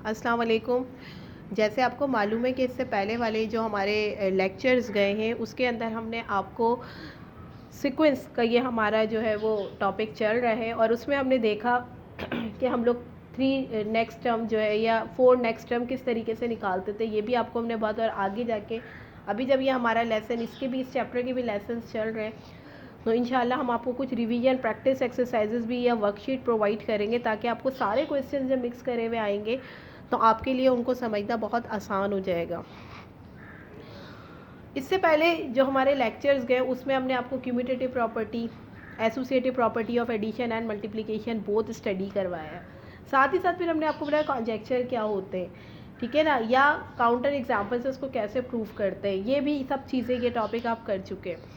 अस्सलाम वालेकुम। जैसे आपको मालूम है कि इससे पहले वाले जो हमारे लेक्चर्स गए हैं उसके अंदर हमने आपको सीक्वेंस का ये हमारा जो है वो टॉपिक चल रहा है और उसमें हमने देखा कि हम लोग 3 नेक्स्ट टर्म जो है या 4 नेक्स्ट टर्म किस तरीके से निकालते थे, ये भी आपको हमने बहुत। और आगे जाके अभी जब ये हमारा लेसन, इसके भी, इस चैप्टर के भी लेसन चल रहे हैं, तो इंशाल्लाह हम आपको कुछ रिवीजन प्रैक्टिस एक्सरसाइजेस भी या वर्कशीट प्रोवाइड करेंगे ताकि आपको सारे क्वेश्चन जब मिक्स करे हुए आएंगे तो आपके लिए उनको समझना बहुत आसान हो जाएगा। इससे पहले जो हमारे लेक्चर्स गए उसमें हमने आपको cumulative property, associative property of addition and multiplication both study करवाया। साथ ही साथ फिर हमने आपको बताया कॉन्जेक्चर क्या होते हैं, ठीक है ना, या काउंटर एग्जाम्पल से उसको कैसे प्रूव करते हैं, ये भी सब चीज़ें, ये टॉपिक आप कर चुके हैं।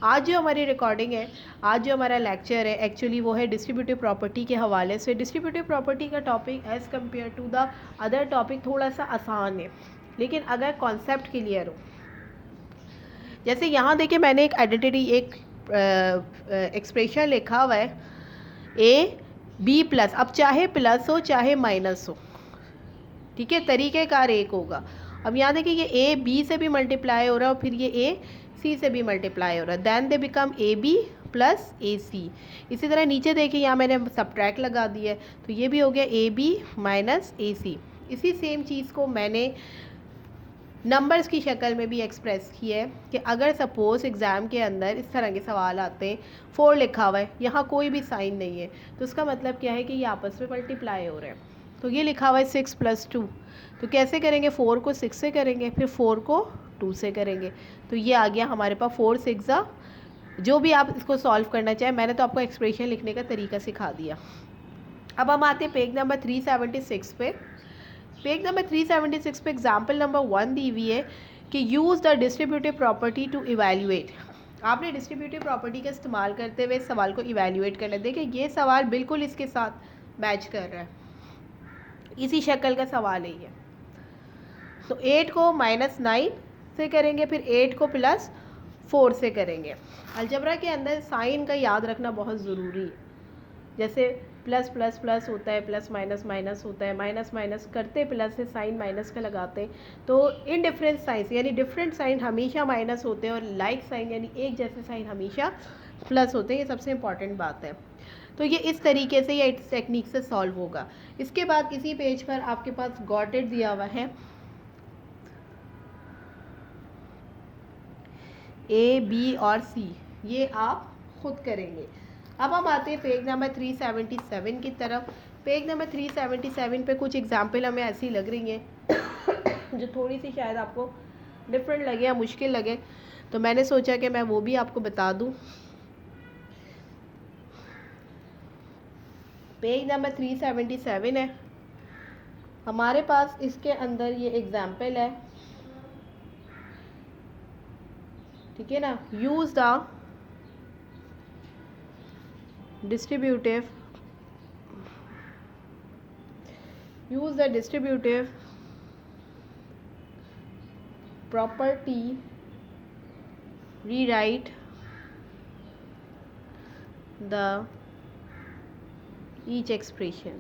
आज जो हमारी रिकॉर्डिंग है, आज जो हमारा लेक्चर है, एक्चुअली वो है डिस्ट्रीब्यूटिव प्रॉपर्टी के हवाले से। डिस्ट्रीब्यूटिव प्रॉपर्टी का topic as compare to the other topic थोड़ा सा आसान है, लेकिन अगर कॉन्सेप्ट क्लियर हो, जैसे यहाँ देखिए मैंने एक आइडेंटिटी, एक एक्सप्रेशन लिखा हुआ है ए बी प्लस। अब चाहे प्लस हो चाहे माइनस हो, ठीक है, तरीक़ेकार एक होगा। अब यहाँ देखिए ये ए बी से भी मल्टीप्लाई हो रहा है और फिर ये ए सी से भी मल्टीप्लाई हो रहा है, then they become A B plus A C. इसी तरह नीचे देखिए यहाँ मैंने सब्ट्रैक्ट लगा दिया है, तो ये भी हो गया A B minus A C. इसी सेम चीज़ को मैंने नंबर्स की शक्ल में भी एक्सप्रेस किया है कि अगर सपोज़ एग्ज़ाम के अंदर इस तरह के सवाल आते हैं, 4 लिखा हुआ है, यहाँ कोई भी साइन नहीं है, तो उसका मतलब क्या है कि ये आपस में मल्टीप्लाई हो रहे हैं। तो ये लिखा हुआ है 6 + 2, तो कैसे करेंगे, 4 को 6 से करेंगे, फिर 4 को 2 से करेंगे, तो ये आ गया हमारे पास 4 6 जो भी आप इसको सॉल्व करना चाहें। मैंने तो आपको एक्सप्रेशन लिखने का तरीका सिखा दिया। अब हम आते हैं पेज नंबर 376 पे। पेज नंबर 376 पे एग्जाम्पल नंबर 1 दी हुई है कि use the distributive property to evaluate. आपने डिस्ट्रीब्यूटिव प्रॉपर्टी का इस्तेमाल करते हुए इस सवाल को इवेल्यूएट करना है। देखिए ये सवाल बिल्कुल इसके साथ मैच कर रहा है, इसी शक्ल का सवाल है ये। तो 8 को -9 से करेंगे, फिर 8 को +4 से करेंगे। अलजबरा के अंदर साइन का याद रखना बहुत ज़रूरी है। जैसे प्लस प्लस प्लस होता है, प्लस माइनस माइनस होता है, माइनस माइनस करते प्लस से साइन माइनस का लगाते हैं, तो इन डिफरेंट साइंस यानी डिफरेंट साइन हमेशा माइनस होते हैं और लाइक साइन यानी एक जैसे साइन हमेशा प्लस होते हैं। ये सबसे इम्पॉर्टेंट बात है। तो ये इस तरीके से या इस टेक्निक से सॉल्व होगा। इसके बाद इसी पेज पर आपके पास गॉट इट दिया हुआ है, ए बी और सी, ये आप खुद करेंगे। अब हम आते हैं पेज नंबर 377 की तरफ। पेज नंबर 377 पे कुछ एग्जाम्पल हमें ऐसी लग रही हैं जो थोड़ी सी शायद आपको डिफरेंट लगे या मुश्किल लगे, तो मैंने सोचा कि मैं वो भी आपको बता दूं। पेज नंबर 377 है हमारे पास, इसके अंदर ये एग्जाम्पल है, ठीक है ना। Use the distributive property, rewrite the each expression।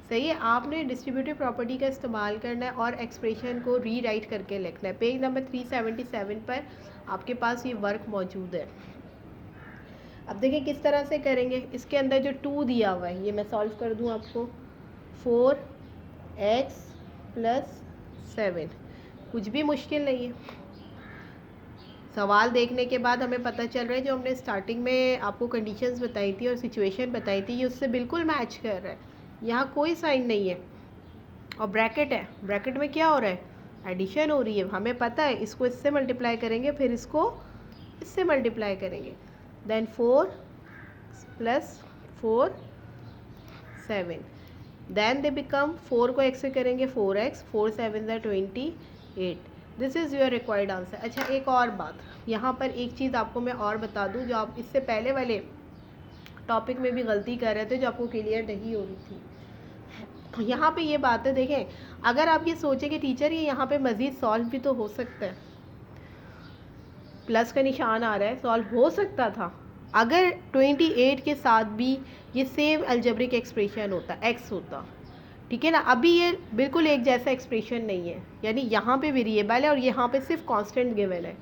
सही है, आपने डिस्ट्रीब्यूटिव प्रॉपर्टी का इस्तेमाल करना है और एक्सप्रेशन को रीराइट करके लिखना है। पेज नंबर 377 पर आपके पास ये वर्क मौजूद है। अब देखिए किस तरह से करेंगे। इसके अंदर जो 2 दिया हुआ है ये मैं सॉल्व कर दूं आपको। 4x + 7, कुछ भी मुश्किल नहीं है। सवाल देखने के बाद हमें पता चल रहा है जो हमने स्टार्टिंग में आपको कंडीशंस बताई थी और सिचुएशन बताई थी, ये उससे बिल्कुल मैच कर रहा है। यहाँ कोई साइन नहीं है और ब्रैकेट है, ब्रैकेट में क्या हो रहा है, एडिशन हो रही है। हमें पता है इसको इससे मल्टीप्लाई करेंगे, फिर इसको इससे मल्टीप्लाई करेंगे, देन 4 + 4 7, देन दे बिकम 4 को x से करेंगे 4x, 4 7 28। This is your required answer. अच्छा एक और बात, यहाँ पर एक चीज़ आपको मैं और बता दूँ जो आप इससे पहले वाले टॉपिक में भी गलती कर रहे थे, जो आपको क्लियर नहीं हो रही थी। यहाँ पे ये बात है, देखें अगर आप ये सोचें कि टीचर ये यहाँ पे मज़ीद सॉल्व भी तो हो सकता है, प्लस का निशान आ रहा है, सॉल्व हो सकता था, अगर 28 के साथ भी ये सेम अलजेब्रिक एक्सप्रेशन होता, x होता, ठीक है ना। अभी ये बिल्कुल एक जैसा एक्सप्रेशन नहीं है, यानी यहाँ पे वेरिएबल है और यहाँ पे सिर्फ कांस्टेंट गिवन है।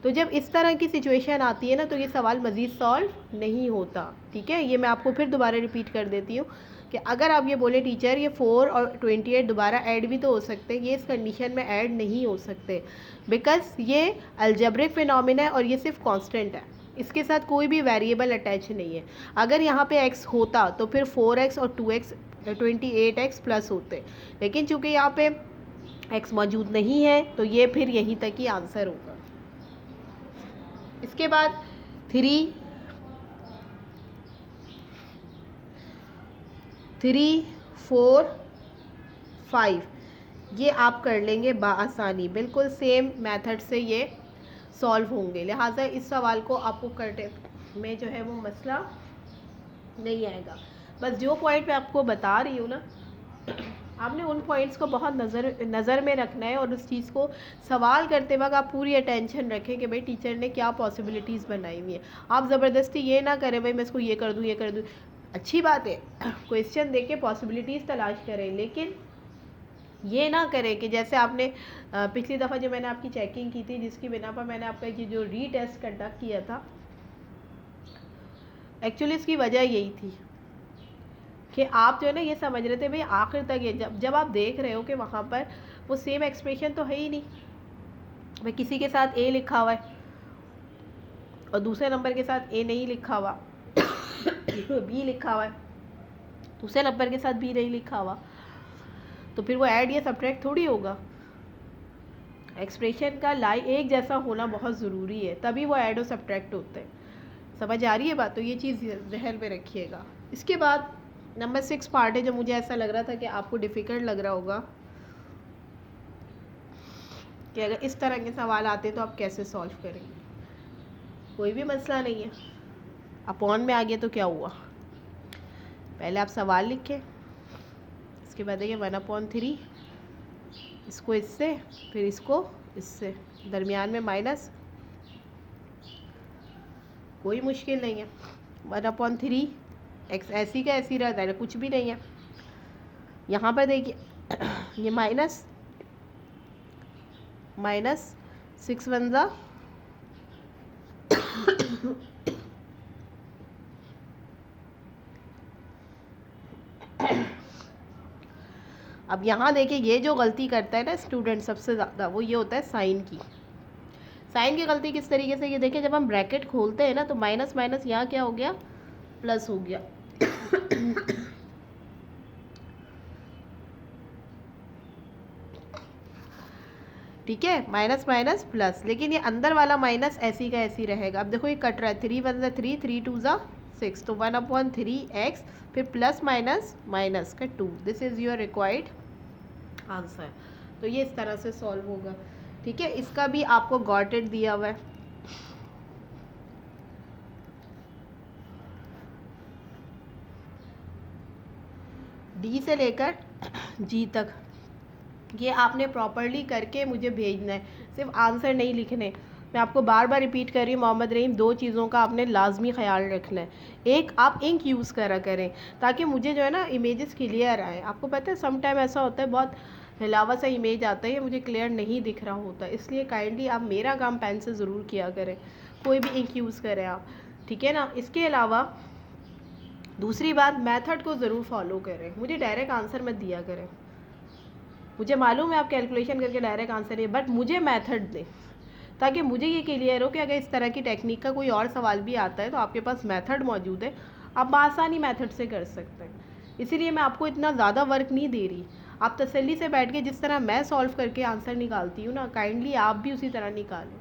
तो जब इस तरह की सिचुएशन आती है ना, तो ये सवाल मज़ीद सॉल्व नहीं होता, ठीक है। ये मैं आपको फिर दोबारा रिपीट कर देती हूँ कि अगर आप ये बोले टीचर ये 4 और 28 दोबारा ऐड भी तो हो सकते हैं, ये इस कंडीशन में ऐड नहीं हो सकते, बिकॉज ये अलजेब्रिक फिनोमिना है और ये सिर्फ कांस्टेंट है, इसके साथ कोई भी वेरिएबल अटैच नहीं है। अगर यहाँ पे x होता तो फिर 4x और 2x 28x प्लस होते, लेकिन चूँकि यहाँ पे x मौजूद नहीं है तो ये फिर यहीं तक ही आंसर होगा। इसके बाद 3, 4, 5 ये आप कर लेंगे बाआसानी, बिल्कुल सेम मेथड से ये सॉल्व होंगे, लिहाजा इस सवाल को आपको करने में जो है वो मसला नहीं आएगा। बस जो पॉइंट मैं आपको बता रही हूँ ना, आपने उन पॉइंट्स को बहुत नज़र में रखना है और उस चीज़ को सवाल करते वक्त आप पूरी अटेंशन रखें कि भाई टीचर ने क्या पॉसिबिलिटीज़ बनाई हुई है। आप ज़बरदस्ती ये ना करें भाई मैं इसको ये कर दूँ, अच्छी बात है क्वेश्चन दे के पॉसिबिलिटीज़ तलाश करें, लेकिन ये ना करें कि जैसे आपने पिछली दफ़ा जो मैंने आपकी चेकिंग की थी, जिसकी बिना पर मैंने आपका ये जो रीटेस्ट कंडक्ट किया था, एक्चुअली इसकी वजह यही थी कि आप जो है ना ये समझ रहे थे भाई आखिर तक ये जब आप देख रहे हो कि वहाँ पर वो सेम एक्सप्रेशन तो है ही नहीं, भाई किसी के साथ ए लिखा हुआ है और दूसरे नंबर के साथ ए नहीं लिखा हुआ बी लिखा हुआ है, दूसरे नंबर के साथ बी नहीं लिखा हुआ, तो फिर वो ऐड या सब्ट्रैक्ट थोड़ी होगा। एक्सप्रेशन का एक जैसा होना बहुत ज़रूरी है, तभी वो ऐड और सब्ट्रैक्ट होते हैं। समझ आ रही है बात? तो ये चीज़ जहन में रखिएगा। इसके बाद नंबर 6 पार्ट है जो मुझे ऐसा लग रहा था कि आपको डिफ़िकल्ट लग रहा होगा कि अगर इस तरह के सवाल आते तो आप कैसे सॉल्व करेंगे। कोई भी मसला नहीं है, अपॉन में आ गया तो क्या हुआ, पहले आप सवाल लिखें, इसके बाद देखिए 1/3, इसको इससे फिर इसको इससे, दरमियान में माइनस, कोई मुश्किल नहीं है। 1/3 x ऐसी का ऐसी रहता है, कुछ भी नहीं है। यहाँ पर देखिए ये माइनस 6 1 अब यहाँ देखिए ये जो गलती करता है ना स्टूडेंट सबसे ज़्यादा, वो ये होता है साइन की गलती। किस तरीके से, ये देखिए जब हम ब्रैकेट खोलते हैं ना तो माइनस माइनस यहाँ क्या हो गया, प्लस हो गया ठीक है, माइनस माइनस प्लस, लेकिन ये अंदर वाला माइनस ऐसी का ऐसी रहेगा। अब देखो ये कट रहा है, 3 1 3, 3 2 6, तो 1/3x फिर प्लस माइनस माइनस का 2, this is your required answer. तो ये इस तरह से सॉल्व होगा, ठीक है। इसका भी आपको गॉट इट दिया हुआ है, डी से लेकर जी तक ये आपने प्रॉपरली करके मुझे भेजना है, सिर्फ आंसर नहीं लिखने। मैं आपको बार बार रिपीट कर रही हूँ मोहम्मद रहीम, 2 चीज़ों का आपने लाजमी ख्याल रखना है। एक, आप इंक यूज़ करा करें ताकि मुझे जो है ना इमेजेस क्लियर आए। आपको पता है सम टाइम ऐसा होता है बहुत हिलावा सा इमेज आता है, मुझे क्लियर नहीं दिख रहा होता, इसलिए काइंडली आप मेरा काम पेन से ज़रूर किया करें, कोई भी इंक यूज़ करें आप, ठीक है ना। इसके अलावा दूसरी बात, मेथड को ज़रूर फॉलो करें, मुझे डायरेक्ट आंसर मत दिया करें। मुझे मालूम है आप कैलकुलेशन करके डायरेक्ट आंसर है, बट मुझे मेथड दें ताकि मुझे ये क्लियर हो कि अगर इस तरह की टेक्निक का कोई और सवाल भी आता है तो आपके पास मेथड मौजूद है, आप आसानी मेथड से कर सकते हैं। इसीलिए मैं आपको इतना ज़्यादा वर्क नहीं दे रही, आप तसल्ली से बैठ के जिस तरह मैं सॉल्व करके आंसर निकालती हूँ ना, काइंडली आप भी उसी तरह निकालें,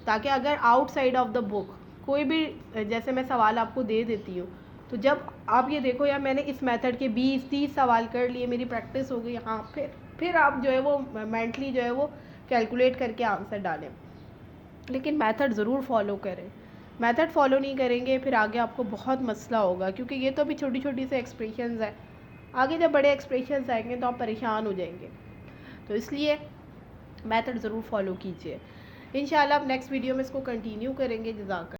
ताकि अगर आउटसाइड ऑफ द बुक कोई भी, जैसे मैं सवाल आपको दे देती हूँ, तो जब आप ये देखो यार मैंने इस मेथड के 20-30 सवाल कर लिए, मेरी प्रैक्टिस हो गई, हाँ, फिर आप जो है वो मेंटली जो है वो कैलकुलेट करके आंसर डालें, लेकिन मेथड ज़रूर फॉलो करें। मेथड फॉलो नहीं करेंगे फिर आगे आपको बहुत मसला होगा, क्योंकि ये तो अभी छोटी छोटी से एक्सप्रेशंस है, आगे जब बड़े एक्सप्रेशंस आएंगे तो आप परेशान हो जाएंगे। तो इसलिए मेथड ज़रूर फॉलो कीजिए। इंशाल्लाह अब नेक्स्ट वीडियो में इसको कंटिन्यू करेंगे। जज़ाक